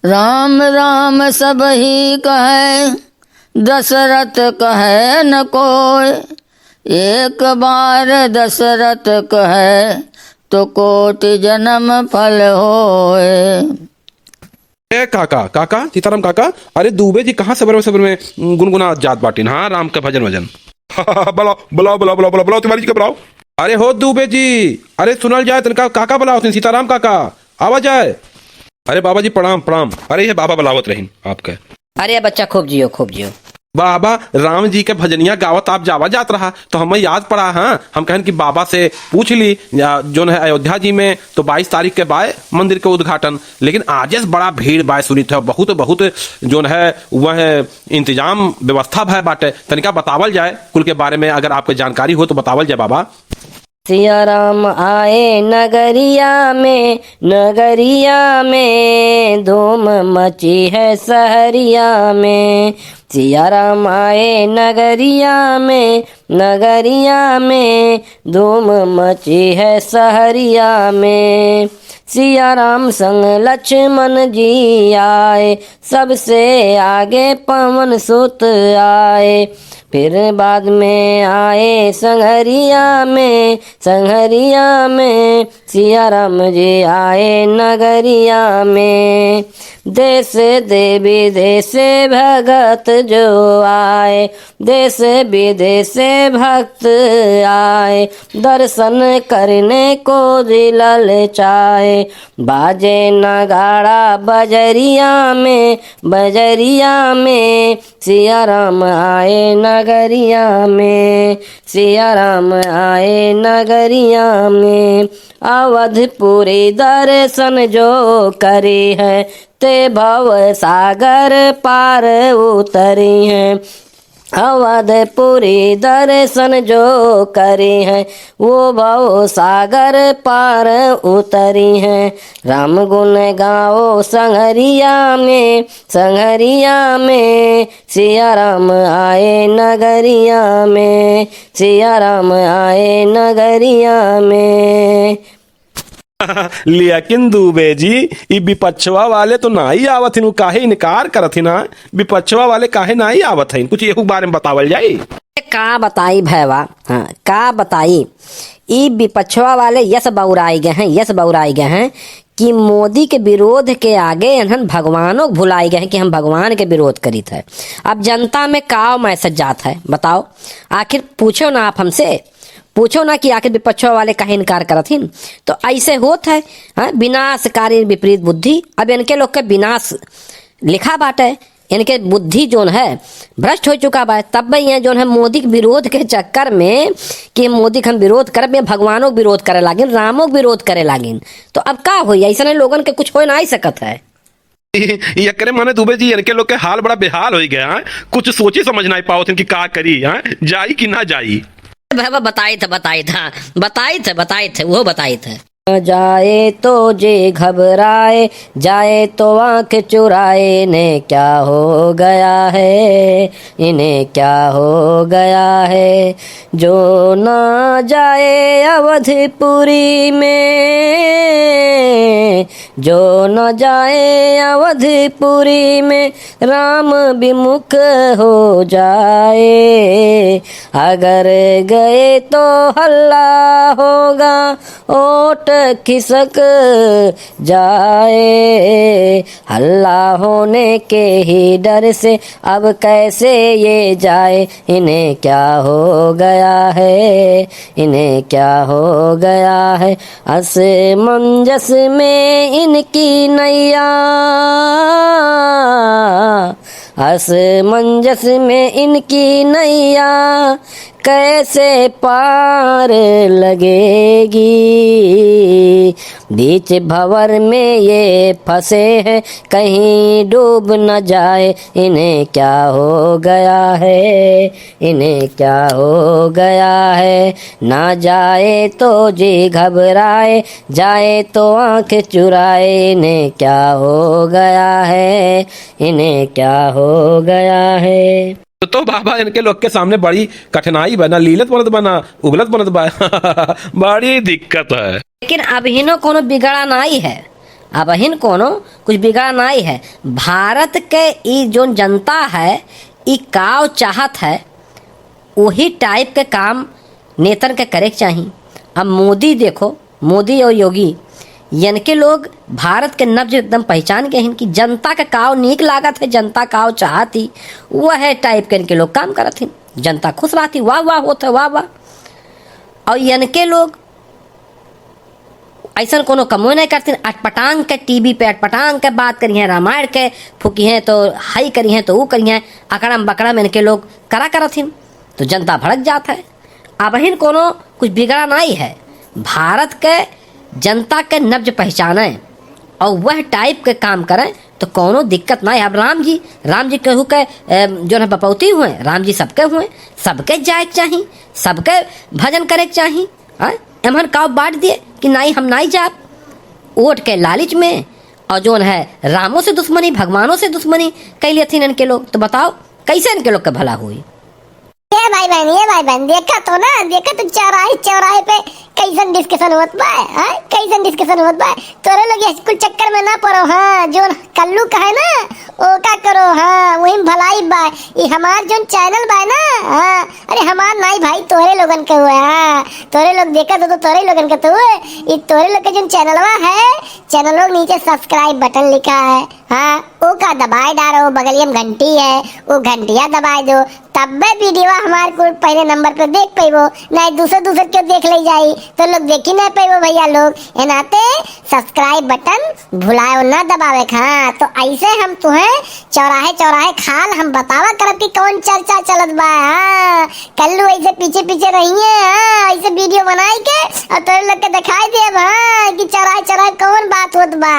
राम राम सब ही कहे, दशरथ कहे न कोय। एक बार दशरथ कहे, तो कोटि जन्म फल होए। ए काका काका सीताराम काका, अरे दुबे जी कहाँ सबर में गुनगुना जात बाटिन। हाँ, राम का भजन वजन। बुलाओ बुलाओ बुलाओ बुलाओ बुलाओ तिवारी जी के बुलाओ। अरे हो दुबे जी, अरे सुनल जाए तनका काका बुलाओ, सीताराम काका आवा जाए। अरे बाबा जी प्रणाम प्रणाम। अरे ये बाबा बुलावत रहीन आपके। अरे बच्चा खूब जियो खूब जियो। बाबा राम जी के भजनिया गावत आप जावा जात रहा तो हमें याद पड़ा। हाँ, हम कहन कि बाबा से पूछ ली जो है अयोध्या जी में तो 22 तारीख के बाय मंदिर के उद्घाटन, लेकिन आज बड़ा भीड़ बाय सुनी थे, बहुत बहुत जो है वह इंतजाम व्यवस्था भय बाटे। तनिका बतावल जाए कुल के बारे में, अगर आपको जानकारी हो तो बतावल जाए बाबा। सिया राम आए नगरिया में धूम मची है सहरिया में। सिया राम आए नगरिया में धूम मची है सहरिया में। सिया राम संग लक्ष्मण जी आए, सबसे आगे पवन सुत आए। फिर बाद में आए संघरिया में सिया राम जी आए नगरिया में। देश देवी देश भगत जो आए, देश विदेश भक्त आए। दर्शन करने को दिल ललचाए, बाजे नगाड़ा बजरिया में सिया राम आए नगरिया में। सिया राम आए नगरिया में। अवधपुरी दर्शन जो करी है, ते भव सागर पार उतरी हैं। अवधपुरी दर्शन जो करी है, वो भव सागर पार उतरी हैं। राम गुण गाओ संघरिया में सिया राम आए नगरिया में। सिया राम आए नगरिया में। लेकिन दुबे जी ई विपक्षवा वाले तो ना ही आवत हिन, काहे इनकार करत हिन? विपक्षवा वाले काहे ना ही आवत हिन? कुछ एहू बारे में बतावल जाए। का बताई भैवा, हाँ का बताई। ई विपक्षवा वाले यस बौराई गए हैं कि मोदी के विरोध के आगे इन्हन भगवानों भुलाई गए हैं कि हम भगवान के विरोध करी थे। अब जनता में का मैसेज जात है बताओ। आखिर पूछो ना, आप हमसे पूछो ना कि आखिर विपक्षों वाले कहे इनकार करथिन। तो ऐसे होत है, हाँ, विनाशकारी विपरीत बुद्धि। अब इनके लोग के विनाश लिखा बाटे, इनके बुद्धि जोन है भ्रष्ट हो चुका बा। तब ये जोन है मोदी के विरोध के चक्कर में कि मोदी के हम विरोध करब, भगवानों के विरोध करे लागिन, रामों के विरोध करे लागिन। तो अब का हो, ऐसा लोगन के कुछ हो ना ही सकत है। ये करे माने दुबे जी इनके लोग के हाल बड़ा बेहाल हो गया है। कुछ सोची समझ ना पाओ कि का करी, जाई कि ना जाई। बाबा बताई थे वो बताई थे। जाए तो जे घबराए, जाए तो आंख चुराए। इन्हें क्या हो गया है, इन्हें क्या हो गया है। जो ना जाए अवधपुरी में, जो न जाए अवधपुरी में, राम विमुख हो जाए। अगर गए तो हल्ला होगा, ओट खिसक जाए। हल्ला होने के ही डर से अब कैसे ये जाए। इन्हें क्या हो गया है, इन्हें क्या हो गया है। असमंजस में इनकी नैया, असमंजस में इनकी नैया, कैसे पार लगेगी। बीच भंवर में ये फंसे हैं, कहीं डूब न जाए। इन्हें क्या हो गया है, इन्हें क्या हो गया है। ना जाए तो जी घबराए, जाए तो आंख चुराए। इन्हें क्या हो गया है, इन्हें क्या हो गया है। तो बाबा इनके लोग के सामने बड़ी कठिनाई बना, लीलत बनत बना, उगलत बनत बा। बड़ी दिक्कत है। लेकिन अभिनो कोनो बिगड़ा नहीं है, अब हिन कोनो कुछ बिगड़ा नहीं है। भारत के ई जो जनता है ई काव चाहत है वही टाइप के काम नेतन के करे के चाहिए। अब मोदी देखो, मोदी और योगी यनके लोग भारत के नब्ज एकदम पहचान गए हैं कि जनता का काव नीक लागत है, जनता काव चाहती वह टाइप के इनके लोग काम करत हैं, जनता खुश रहती, वाह वाह होता वाह वाह। और यनके लोग ऐसा कोनो कमो नहीं करते, अटपटांग के टीवी पे अटपटांग के बात करी हैं, रामायण के फूकी हैं तो हाई करी हैं तो वो करी हैं, अकड़म बकड़म इनके लोग करा करत हैं तो जनता भड़क जाता है। अब हिन कोनो कुछ बिगड़ा नहीं है, भारत के जनता के नब्ज पहचाने और वह टाइप के काम करें तो कोनो दिक्कत नहीं। अब राम जी कहू के जो है बपौती हुए, राम जी सबके हुए, सबके जाए चाहिए, सबके भजन करे चाहिए। एमहन काव बांट दिए कि नहीं हम नहीं जाए वोट के लालच में, और जो है रामों से दुश्मनी भगवानों से दुश्मनी कैली थी इनके लोग। तो बताओ कैसे इनके लोग का भला हुई। ये भाई बहन देखा तो चौराहे पे कैसन डिस्कशन होत बा, कैसन डिस्कशन होत बा। तोरे लोग स्कूल चक्कर में ना पड़ो, हाँ जो कल्लू कहे ना ओ का करो, हाँ वही भलाई बा। ये हमार जो चैनल बा ना, हाँ अरे हमार नहीं भाई तोरे लोगन के हुए, हाँ तोरे लोग देखा तो तोरे लोगन के तो हुए। ये तोरे लोग के जो चैनलवा है, चैनल लोग नीचे सब्सक्राइब बटन लिखा है, हाँ ओ का दबाए डालो, बगलिया में घंटी है वो घंटिया दबाए दो, तब वीडियो हमारे को पहले नंबर पे देख पाइबो, नहीं दूसरे क्यों देख ले जाई तो लोग देख ही ना पाइबो भैया लोग। एनाते सब्सक्राइब बटन भुलाओ ना दबावे। हाँ तो ऐसे हम तुम्हें चौराहे खाल हम बतावा करब कि कौन चर्चा चलत बा। हाँ कल्लू ऐसे पीछे रहिए, हाँ ऐसे वीडियो बनाई के और तोरे लोग के दिखाई दे, हाँ कि चौराहे कौन बात होत बा।